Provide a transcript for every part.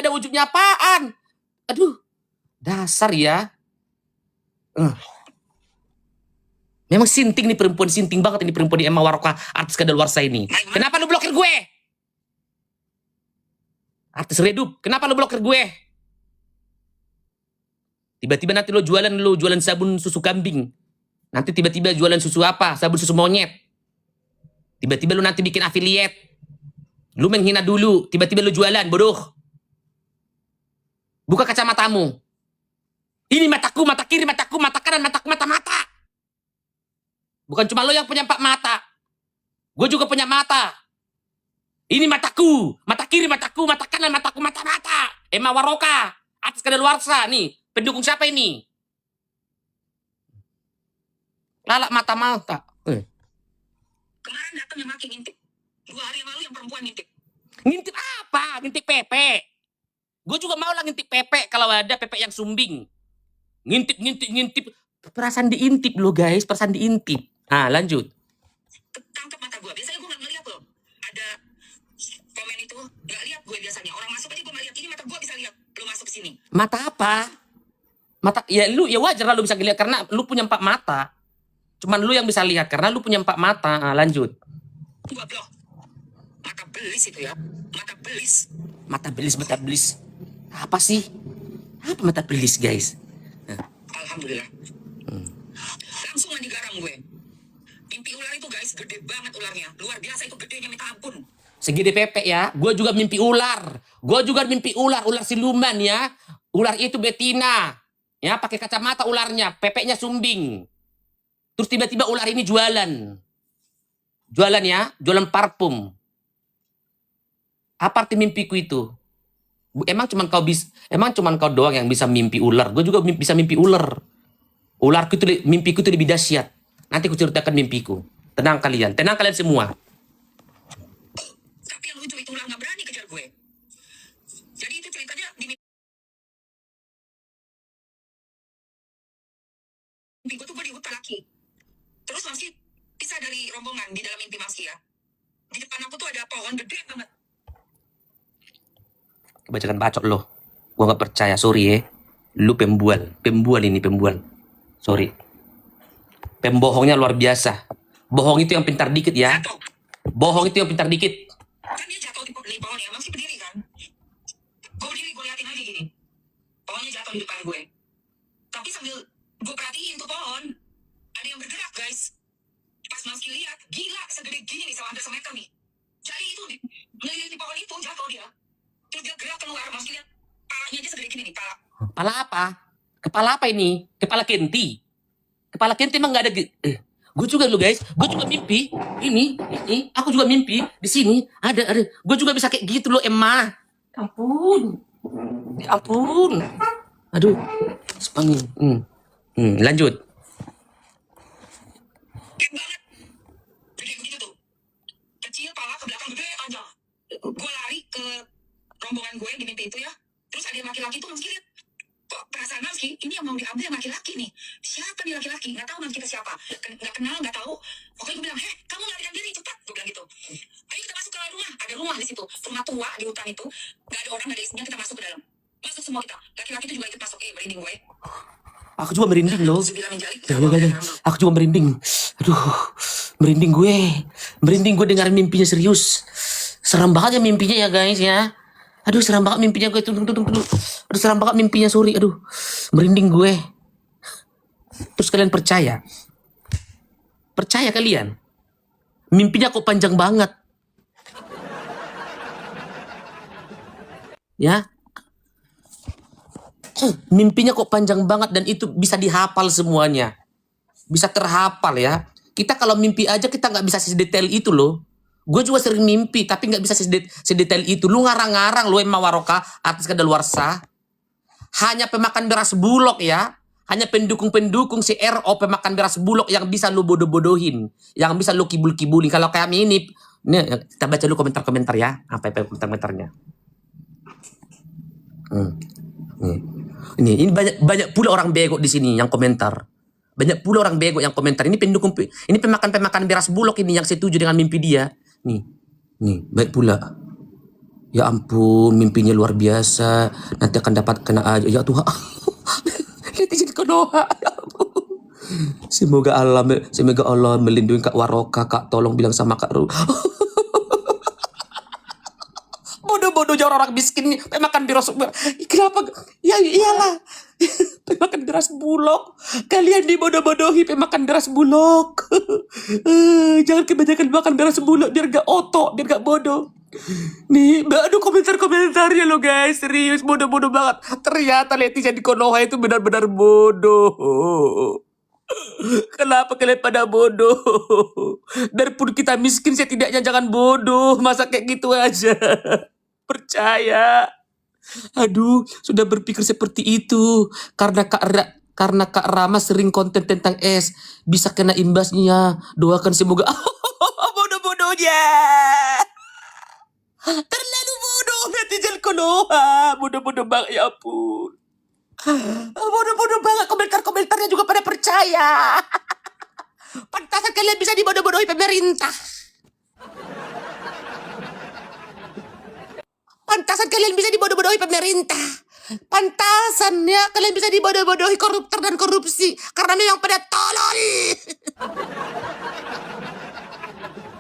ada wujudnya apaan. Aduh, dasar ya. Memang sinting nih perempuan, sinting banget ini perempuan di Emma Waroka, artis kadaluarsa ini. Kenapa lu blokir gue? Artis redup, kenapa lu blokir gue? Tiba-tiba nanti lo jualan sabun susu kambing. Nanti tiba-tiba jualan susu apa? Sabun susu monyet. Tiba-tiba lu nanti bikin affiliate. Lu menghina dulu, tiba-tiba lu jualan, bodoh. Buka kacamatamu. Ini mataku, mata kiri, mataku, mata kanan, mataku, mata-mata. Bukan cuma lo yang punya 4 mata. Gue juga punya mata. Ini mataku, mata kiri, mataku, mata kanan, mataku, mata-mata. Emma Waroka, artis kadaluarsa nih. Pendukung siapa ini? Lalak mata-mata. Kemarin datang yang makin ngintip. 2 hari yang lalu yang perempuan ngintip. Ngintip apa? Ngintip Pepe. Gue juga mau lah ngintip Pepe kalau ada Pepe yang sumbing. Ngintip. Perasaan diintip lo guys, perasaan diintip. Nah, lanjut. Tangkap mata gue. Biasanya gue gak ngeliat loh. Ada komen itu, gak lihat gue biasanya. Orang masuk aja gue gak lihat. Ini mata gue bisa lihat. Lu masuk ke sini. Mata apa? Mata, ya lu, ya wajar lah lu bisa lihat karena lu punya 4 mata. Cuman lu yang bisa lihat karena lu punya 4 mata. Nah, lanjut. Gue blok. Mata belis itu ya. Mata belis. Mata belis. Apa sih? Apa mata belis guys? Alhamdulillah. Langsung mandi garam gue. Mimpi ular itu guys, gede banget ularnya. Luar biasa itu gedenya minta ampun. Segede Pepe ya. Gue juga mimpi ular. Ular siluman ya. Ular itu betina. Ya, pakai kacamata ularnya, Pepenya sumbing. Terus tiba-tiba ular ini jualan. Jualan ya, jualan parfum. Apa arti mimpiku itu? Emang cuman kau doang yang bisa mimpi ular. Gue juga bisa mimpi ular. Mimpiku itu lebih dahsyat. Nanti aku ceritakan mimpiku. Tenang kalian semua. Tapi yang lucu itu ular gak berani kejar gue. Jadi itu ceritanya di mimpi gue tuh gue di hutan laki. Terus Mamski pisah dari rombongan di dalam mimpi Mamski ya. Di depan aku tuh ada pohon gede banget. Kebanyakan bacot lo. Gua gak percaya, sorry ya. Lu pembual ini. Sorry. Pembohongnya luar biasa. Bohong itu yang pintar dikit ya. Jatuh. Kan dia jatuh di pohon ya. Mamski berdiri kan. Gue berdiri, gue liatin aja gini. Pohonnya jatuh di depan gue. Tapi sambil gue perhatiin tuh pohon, ada yang bergerak guys. Pas Mamski lihat, gila segede gini nih, sama hampir semeter nih. Jadi itu ngelilit di pohon itu jatuh dia. Terus dia gerak keluar, Mamski lihat palanya aja segede gini nih, pala. Pala apa? Kepala apa ini? Kepala kenti. Kepala kenti emang gak ada. Gue juga lo guys, gue juga mimpi. Ini, aku juga mimpi di sini ada. Gue juga bisa kayak gitu loh, Emma. Ampun. Aduh, sepangin. Lanjut. Gede banget. Gede begitu tuh. Kecil, pala ke belakang gede aja. Gue lari ke rombongan gue di mimpi itu ya. Terus ada yang laki-laki tuh Mamski lihat. Kok perasaan Mamski, ini yang mau diambil yang laki-laki nih. Siapa nih laki-laki? Gak tahu Mamski itu siapa. Gak kenal, gak tahu. Pokoknya gue bilang, kamu larikan diri, cepat. Gue bilang gitu. Ayo kita masuk ke rumah. Ada rumah di situ. Rumah tua di hutan itu. Gak ada orang, gak ada isinya. Kita masuk ke dalam. Masuk semua kita. Laki-laki itu juga ikut masuk. Merinding gue. Aku juga merinding loh. Aku juga merinding. Aduh, merinding gue dengar mimpinya serius. Seram banget ya mimpinya ya guys ya. Aduh, seram banget mimpinya gue. Tunggu. Aduh, seram banget mimpinya, sorry. Aduh, merinding gue. Terus kalian percaya? Percaya kalian? Mimpinya kok panjang banget. Ya. Mimpinya kok panjang banget dan itu bisa dihafal semuanya. Bisa terhafal ya. Kita kalau mimpi aja kita nggak bisa sedetail itu loh. Gue juga sering mimpi tapi nggak bisa sedetail itu. Lu ngarang-ngarang lu Emma Waroka, artis kadaluarsa. Hanya pemakan beras bulog ya. Hanya pendukung-pendukung si RO pemakan beras bulog yang bisa lu bodoh-bodohin. Yang bisa lu kibul-kibulin. Kalau kayak ini kita baca dulu komentar-komentar ya. Apa komentar-komentarnya. Ini banyak pula orang bego di sini yang komentar. Banyak pula orang bego yang komentar. Ini pendukung, ini pemakan beras bulog ini yang setuju dengan mimpi dia. Nih, baik pula. Ya ampun, mimpinya luar biasa. Nanti akan dapat kena aja. Ya Tuhan. Netizen Konoha. Ya ampun. Semoga Allah melindungi Kak Waroka. Kak, tolong bilang sama Kak Ru. Bodoh-bodoh orang miskin makan beras. Kenapa? Ya iyalah. Makan beras bulog. Kalian dibodoh-bodohi makan beras bulog. Jangan kebanyakan makan beras bulog biar gak otok, biar gak bodoh. Nih, aduh komentar-komentarnya lo guys, serius bodoh-bodoh banget. Ternyata netizen di Konoha itu benar-benar bodoh. Kenapa kalian pada bodoh? Daripun kita miskin, setidaknya jangan bodoh. Masa kayak gitu aja? Percaya. Aduh, sudah berpikir seperti itu. Karena Kak Rama sering konten tentang es. Bisa kena imbasnya. Doakan semoga... Bodoh-bodohnya. Terlalu bodoh netizen Konoha. Bodoh-bodoh banget, ya ampun. Bodoh-bodoh banget, komentar-komentarnya juga pada percaya. Pantasan kalian bisa dibodoh-bodohi pemerintah. Pantasan kalian bisa dibodoh-bodohi pemerintah. Pantasan ya kalian bisa dibodoh-bodohi koruptor dan korupsi. Karena memang pada tolol.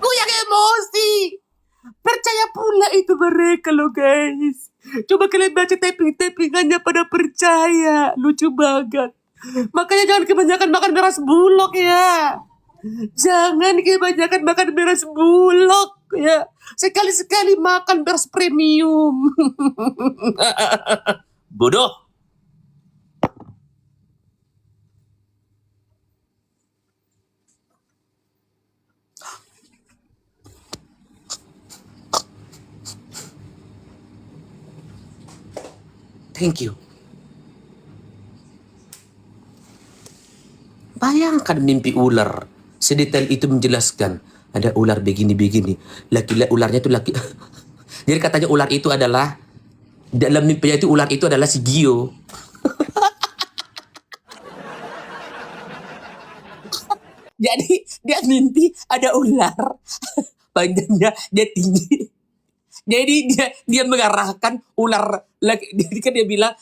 Gue yang emosi. Percaya pula itu mereka loh guys. Coba kalian baca tapping-tappingannya pada percaya. Lucu banget. Makanya jangan kebanyakan makan beras bulog ya. Jangan kebanyakan makan beras bulog ya. Sekali-sekali makan beras premium. Bodoh. Thank you. Bayangkan mimpi ular. Sedetail itu menjelaskan. Ada ular begini-begini. Ularnya itu laki. Jadi katanya ular itu adalah, dalam mimpinya itu ular itu adalah si Gio. Jadi dia mimpi ada ular. Panjangnya dia tinggi. Jadi dia mengarahkan ular. Jadi kan dia bilang,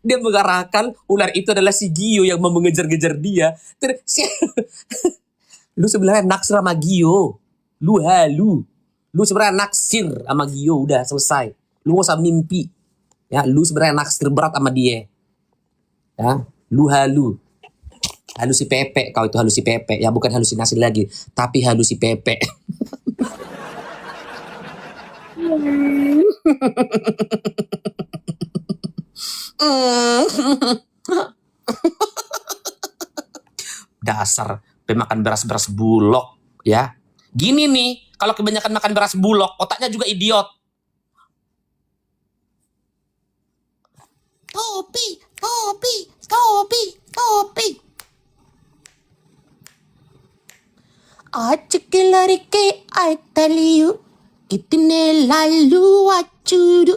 dia mengarahkan ular itu adalah si Gio yang mau mengejar-ngejar dia. Lu sebenarnya naksir sama Gio. Lu halu. Lu sebenarnya naksir sama Gio, udah selesai. Lu gak usah mimpi. Ya, lu sebenarnya naksir berat sama dia. Ya, lu halu. Halusi Pepe, kau itu halusi Pepe. Ya bukan halusinasi lagi, tapi halusi Pepe. Dasar pemakan beras-beras bulog ya. Gini nih, kalau kebanyakan makan beras bulog, otaknya juga idiot. Topi, topi, topi, topi. आज के लड़के I tell you कितने लालू अचूरू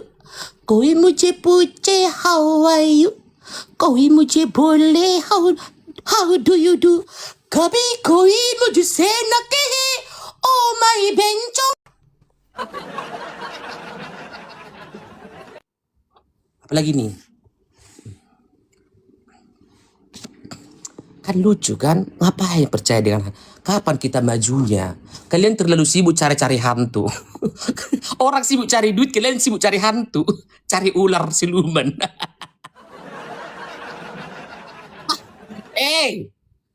कोई मुझे पूछे how are you कोई मुझे बोले how do you do कभी कोई मुझसे न कहे oh my bencong. Apalagi nih, kan lucu kan, ngapain percaya dengan kapan kita majunya? Kalian terlalu sibuk cari-cari hantu. Orang sibuk cari duit, kalian sibuk cari hantu. Cari ular siluman.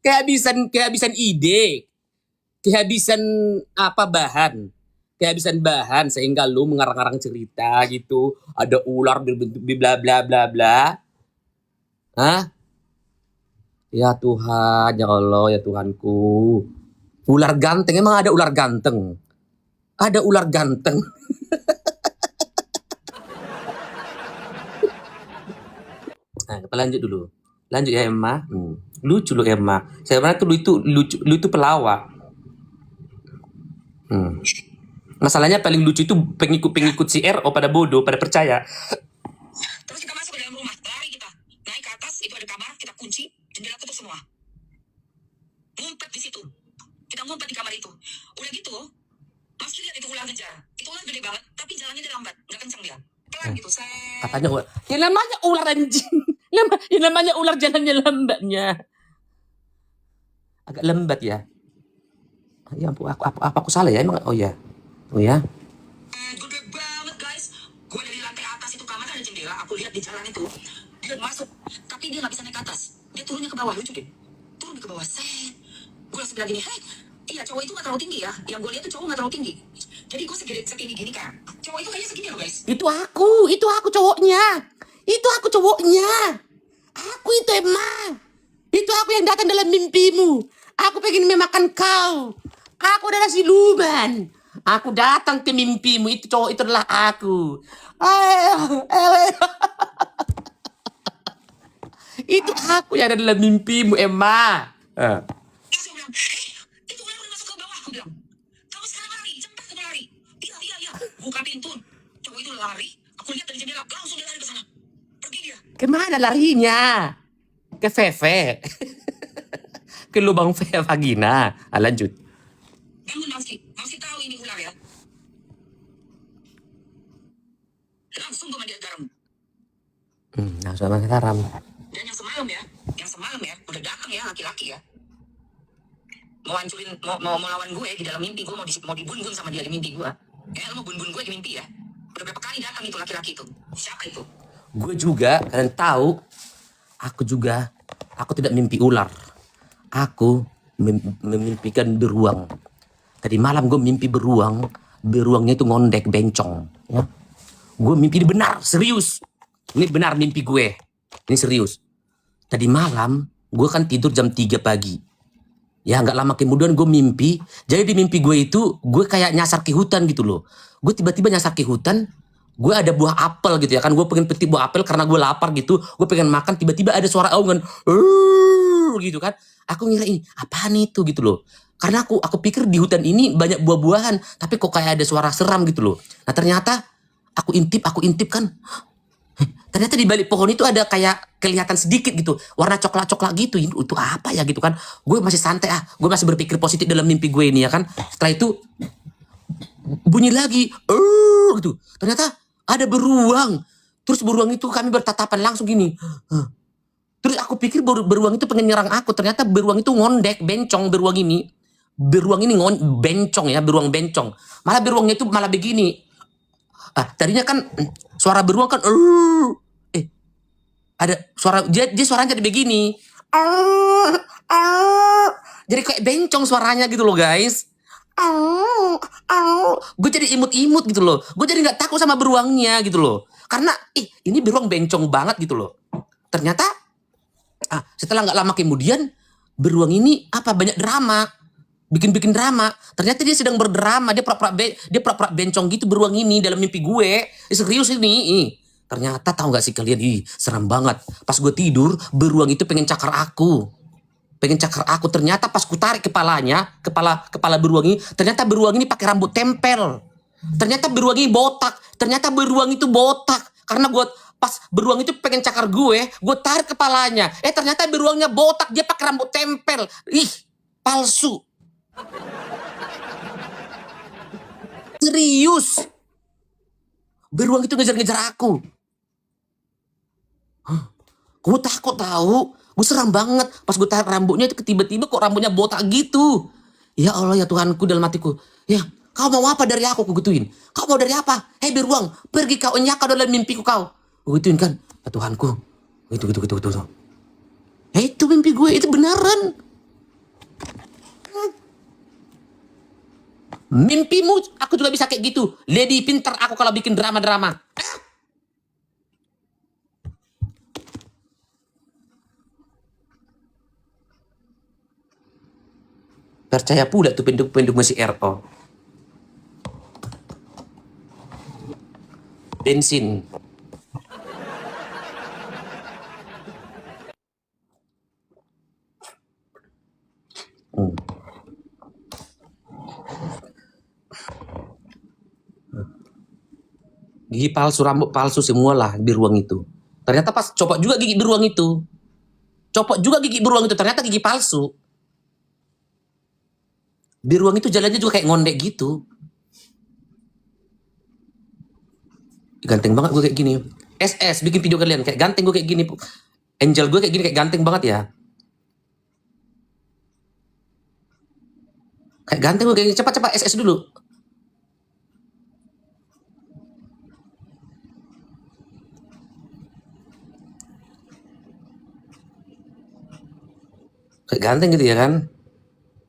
Kehabisan ide. Kehabisan bahan. Kehabisan bahan sehingga lu mengarang-arang cerita gitu. Ada ular berbentuk bla bla bla bla. Hah? Ya Tuhan, ya Allah, ya Tuhanku. Ular ganteng, emang ada ular ganteng? Ada ular ganteng. Nah, kita lanjut dulu. Lanjut ya Emma. Lucu lu Emma. Sebenarnya tuh lu itu pelawak. Masalahnya paling lucu itu pengikut si RO pada bodoh, pada percaya. Terus kita masuk ke dalam rumah, lari kita. Naik ke atas, itu ada kamar, kita kunci, jendela tutup semua. Ngumpet di situ. Kita ngumpet di kamar itu. Udah gitu, Mas lihat itu ular ngejar. Itu ular gede banget, tapi jalannya dia lambat, nggak kencang dia. Pelan gitu, Katanya ular. Yang namanya ular anjing. Yang namanya ular jalannya lambatnya. Agak lambat ya. Ya ampun, aku salah ya emang? Oh ya. Oh ya. Gede banget guys. Gue dari lantai atas itu kamar ada jendela. Aku lihat di jalan itu dia masuk, tapi dia nggak bisa naik ke atas. Dia turunnya ke bawah, lucu deh. Turun ke bawah, set. Gue langsung bilang gini, hei, iya cowok itu nggak terlalu tinggi ya. Yang gue lihat tuh cowok nggak terlalu tinggi. Jadi gue segini gini kan. Cowok itu kayaknya segini loh guys. Itu aku cowoknya. Itu aku cowoknya. Aku itu emang. Itu aku yang datang dalam mimpimu. Aku pengen memakan kau. Aku adalah siluman. Aku datang ke mimpimu. Itu cowok itu adalah aku. Itu aku yang ada dalam mimpimu, Emma. Terus dia bilang, hei, itu ular udah masuk ke bawah. Aku bilang, kamu sekarang lari, cepat kamu lari. Iya. Buka pintu. Cowok itu lari. Aku lihat dari jendela, langsung dia lari ke sana. Pergi dia. Kemana larinya? Ke Feve. Ke lubang vagina. Lanjut. Bangun Mamski tahu ini ular ya. Langsung gue mandi air garam. Langsung makan garam. Dan yang semalam ya, udah datang ya laki-laki ya. Mau hancurin, mau lawan gue di dalam mimpi gue, mau dibun-bun sama dia di mimpi gue. Ya, lo mau bun-bun gue di mimpi ya. Udah berapa kali datang itu laki-laki itu. Siapa itu? Gue juga, kalian tahu, aku tidak mimpi ular. Aku memimpikan beruang. Tadi malam gue mimpi beruang. Beruangnya itu ngondek, bencong. Ya. Gue mimpi ini benar, serius. Ini benar mimpi gue. Ini serius. Tadi malam, gue kan tidur jam 3 pagi. Ya nggak lama kemudian gue mimpi. Jadi di mimpi gue itu, gue kayak nyasar ke hutan gitu loh. Gue tiba-tiba nyasar ke hutan. Gue ada buah apel gitu ya kan. Gue pengen petik buah apel karena gue lapar gitu. Gue pengen makan, tiba-tiba ada suara aungan. Gitu kan. Aku ngira ini, apaan itu gitu loh. Karena aku pikir di hutan ini banyak buah-buahan. Tapi kok kayak ada suara seram gitu loh. Nah ternyata aku intip kan. Ternyata di balik pohon itu ada kayak kelihatan sedikit gitu. Warna coklat-coklat gitu. Itu apa ya gitu kan. Gue masih santai Gue masih berpikir positif dalam mimpi gue ini ya kan. Setelah itu bunyi lagi. Gitu. Ternyata ada beruang. Terus beruang itu kami bertatapan langsung gini. Terus aku pikir beruang itu pengen nyerang aku. Ternyata beruang itu ngondek, bencong beruang ini. Beruang ini bencong ya, beruang bencong. Malah beruangnya itu malah begini. Tadinya kan suara beruang kan ada suara dia suaranya jadi begini. Jadi kayak bencong suaranya gitu loh guys. Gue jadi imut-imut gitu loh. Gue jadi nggak takut sama beruangnya gitu loh. Karena ini beruang bencong banget gitu loh. Ternyata setelah nggak lama kemudian beruang ini banyak drama. Bikin drama. Ternyata dia sedang berdrama. Dia pura-pura bencong gitu beruang ini dalam mimpi gue. Serius ini. Ternyata tahu gak sih kalian, seram banget. Pas gue tidur, beruang itu pengen cakar aku. Ternyata pas ku tarik kepalanya, kepala beruang ini, ternyata beruang ini pakai rambut tempel. Ternyata beruang ini botak. Karena pas beruang itu pengen cakar gue tarik kepalanya. Ternyata beruangnya botak, dia pakai rambut tempel. Palsu. Serius. Beruang itu ngejar-ngejar aku. Gue takut tahu. Gue seram banget. Pas gue tarik rambutnya itu tiba-tiba kok rambutnya botak gitu. Ya Allah ya Tuhanku dalam hatiku. Ya kau mau apa dari aku? Aku gituin. Kau mau dari apa? Hei beruang, pergi kau enyaka dalam mimpiku kau. Gue gituin kan. Ya Tuhanku. Gitu. Itu mimpi gue. Itu beneran. Mimpimu aku juga bisa kayak gitu. Lebih pintar aku kalau bikin drama-drama. Percaya pula tuh penduk-penduk masih RO. Bensin. Gigi palsu, rambut palsu semua lah beruang itu. Ternyata pas copot juga gigi beruang itu. Ternyata gigi palsu. Beruang itu jalannya juga kayak ngondek gitu. Ganteng banget gue kayak gini. SS bikin video kalian kayak ganteng gue kayak gini. Angel gue kayak gini kayak ganteng banget ya. Kayak ganteng gue kayak gini. Cepat-cepat SS dulu. Kayak ganteng gitu ya kan?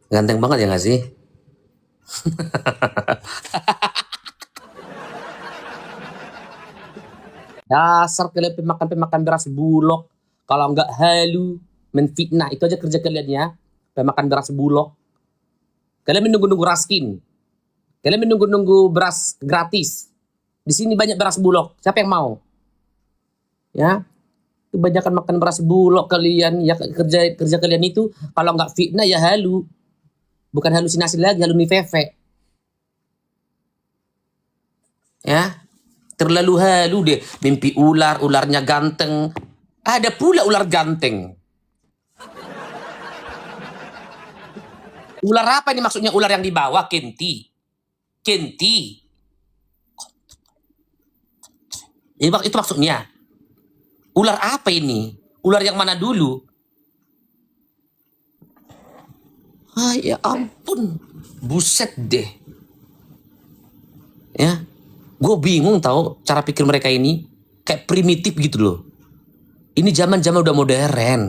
Ganteng banget ya gak sih? Dasar kalian pemakan beras bulog. Kalau nggak halu, menfitnah. Itu aja kerja kalian ya. Pemakan beras bulog. Kalian menunggu-nunggu raskin. Kalian menunggu-nunggu beras gratis. Di sini banyak beras bulog. Siapa yang mau? Ya, kebanyakan makan beras bulog kalian. Ya kerja kalian itu kalau nggak fitnah ya halu. Bukan halusinasi lagi, halunifefe. Ya, terlalu halu deh. Mimpi ular, ularnya ganteng. Ada pula ular ganteng. Ular apa ini maksudnya? Ular yang dibawa Kenti. Kenti. Itu maksudnya. Ular apa ini? Ular yang mana dulu? Ah, ya ampun. Buset deh. Ya. Gue bingung tahu cara pikir mereka ini. Kayak primitif gitu loh. Ini zaman-zaman udah modern.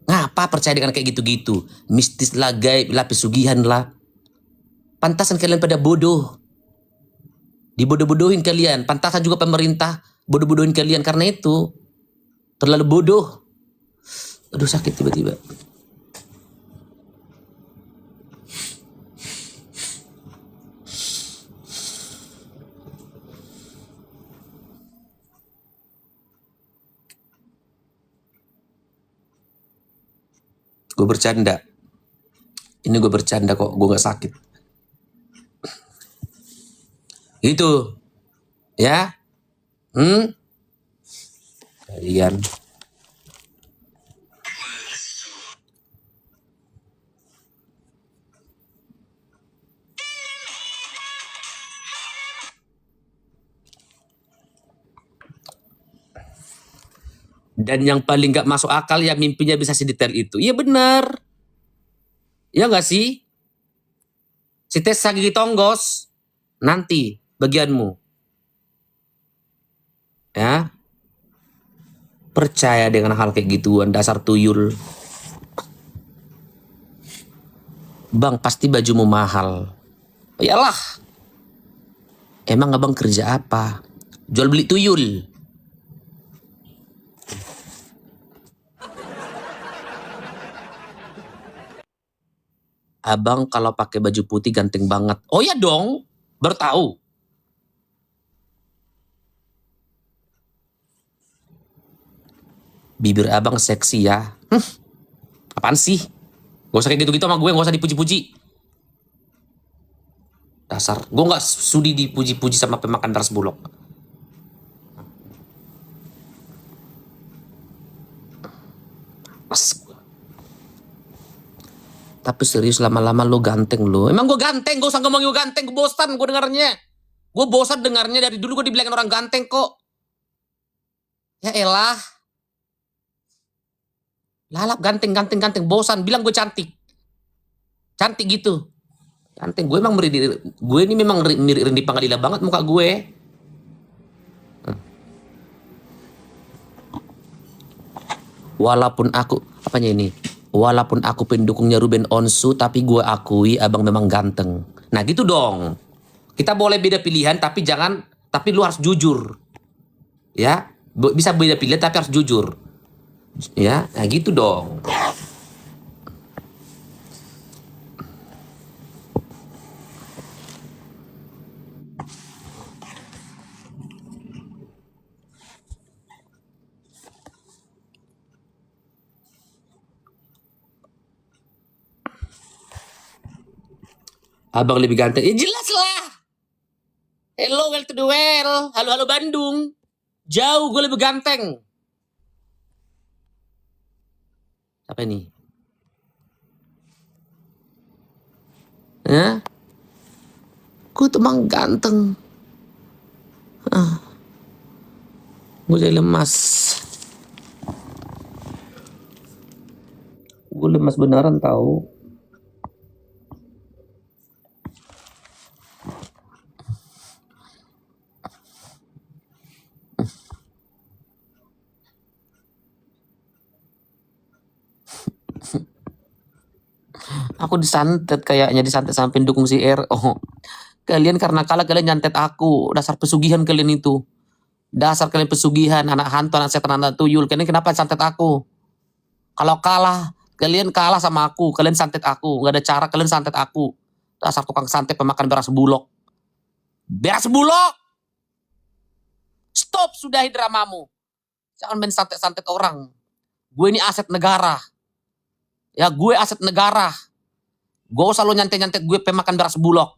Ngapa percaya dengan kayak gitu-gitu? Mistis lah, gaib lah, pesugihan lah. Pantasan kalian pada bodoh. Dibodoh-bodohin kalian. Pantasan juga pemerintah bodoh-bodohin kalian karena itu. Terlalu bodoh. Aduh sakit tiba-tiba. Gue bercanda. Ini gue bercanda kok. Gue gak sakit. Gitu. Ya. Kalian. Dan yang paling gak masuk akal ya mimpinya bisa sedetail itu. Iya benar. Ya gak sih? Si tes gigi tonggos. Nanti bagianmu. Ya. Percaya dengan hal kayak gituan. Dasar tuyul. Bang pasti bajumu mahal. Iyalah. Emang abang kerja apa? Jual beli tuyul. Abang kalau pakai baju putih ganteng banget. Oh ya dong, baru tahu. Bibir abang seksi ya. Apaan sih? Gak usah kayak gitu-gitu sama gue, gak usah dipuji-puji. Dasar, gue gak sudi dipuji-puji sama pemakan beras bulog. Tapi serius lama-lama lo ganteng lo. Emang gue ganteng, gak usah ngomongin gue ganteng, gue bosan gue dengarnya. Gue bosan dengarnya, dari dulu gue dibilangin orang ganteng kok. Ya elah. Lalap ganteng, bosan. Bilang gue cantik. Cantik gitu. Ganteng, gue emang gue ini memang mirip Rendi Pangalila banget muka gue. Walaupun aku, apanya ini? Walaupun aku pendukungnya Ruben Onsu, tapi gue akui abang memang ganteng. Nah gitu dong. Kita boleh beda pilihan, tapi tapi lu harus jujur. Ya, bisa beda pilihan tapi harus jujur. Ya, nah gitu dong. Abang lebih ganteng. Ya jelas lah. Hello, well to the well. Halo Bandung. Jauh gue lebih ganteng. Apa ini? Gue tuh emang ganteng. Gue jadi lemas. Gue lemas beneran tahu. Aku disantet kayaknya, disantet sama pendukung si RO. Kalian karena kalah kalian nyantet aku. Dasar pesugihan kalian itu. Dasar kalian pesugihan, anak hantu, anak setan, anak tuyul. Kalian kenapa santet aku? Kalau kalah, kalian kalah sama aku. Kalian santet aku. Gak ada cara kalian santet aku. Dasar tukang santet pemakan beras bulog. Beras bulog! Stop sudahi dramamu. Jangan main santet-santet orang. Gue ini aset negara. Ya gue aset negara. Gue selalu nyantet-nyantet gue pemakan beras bulog.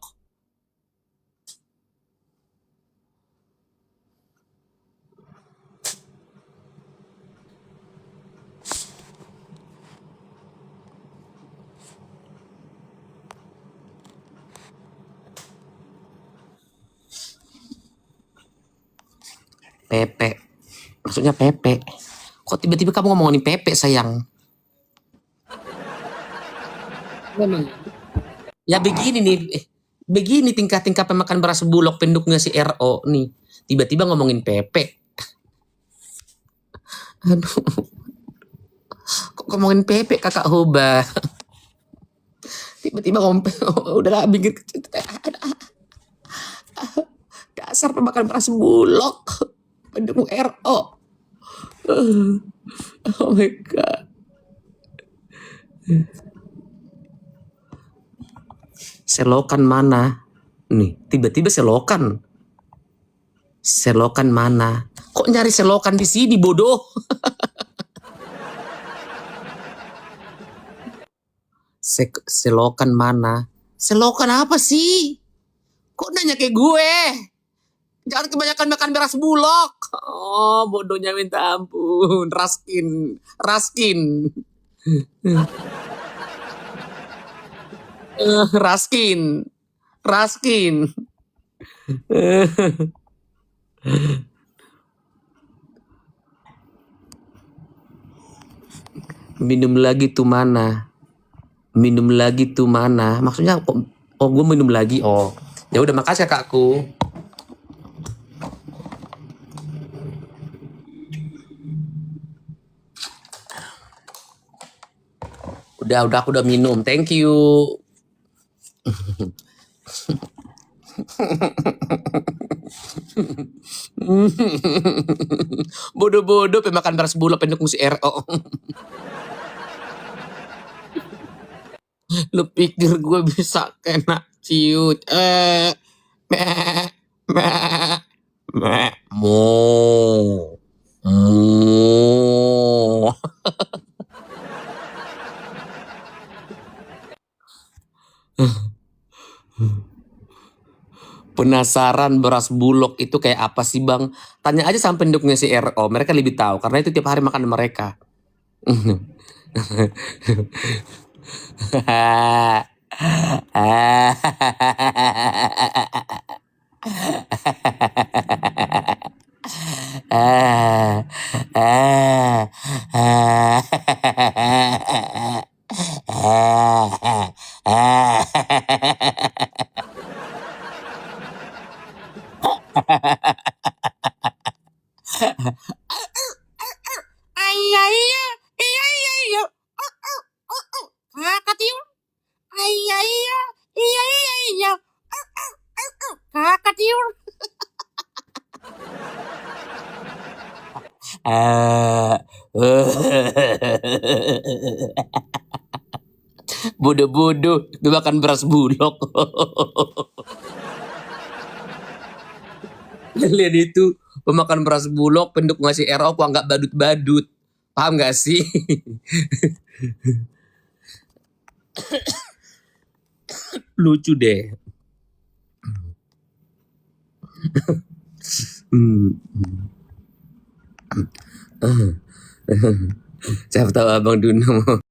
Pepe. Maksudnya Pepe. Kok tiba-tiba kamu ngomongin Pepe sayang? Memang. Ya begini nih. Begini tingkah-tingkah pemakan beras bulog pendukungnya si RO nih. Tiba-tiba ngomongin Pepe. Aduh. Kok ngomongin Pepe kakak Hoba? Tiba-tiba ngomong udahlah bikin dasar pemakan beras bulog pendukung RO. Oh my god. Selokan mana? Nih, tiba-tiba selokan. Selokan mana? Kok nyari selokan di sini, bodoh? Selokan mana? Selokan apa sih? Kok nanya kayak gue? Jangan kebanyakan makan beras bulog. Oh, bodohnya minta ampun. Raskin. Raskin. Raskin. Raskin. Minum lagi tuh mana? Minum lagi tuh mana? Maksudnya oh gue minum lagi. Oh. Ya udah makasih kakakku. Udah aku udah minum. Thank you. Bodoh-bodoh pemakan beras bulog pendukung si RO. Lu pikir gue bisa kena ciut? Mo. Mo. Penasaran beras bulog itu kayak apa sih bang? Tanya aja sama pendukungnya si RO, mereka lebih tahu karena itu tiap hari makan mereka. Iya iya iya iya iya. Kakak tiur. Iya iya iya iya iya. Kakak tiur. Bodoh-bodoh, dia makan beras bulog. Kalian itu pemakan beras bulog, pendukung ngasih RO, kok nggak badut-badut. Paham gak sih? Lucu deh. Siapa tahu Abang Duno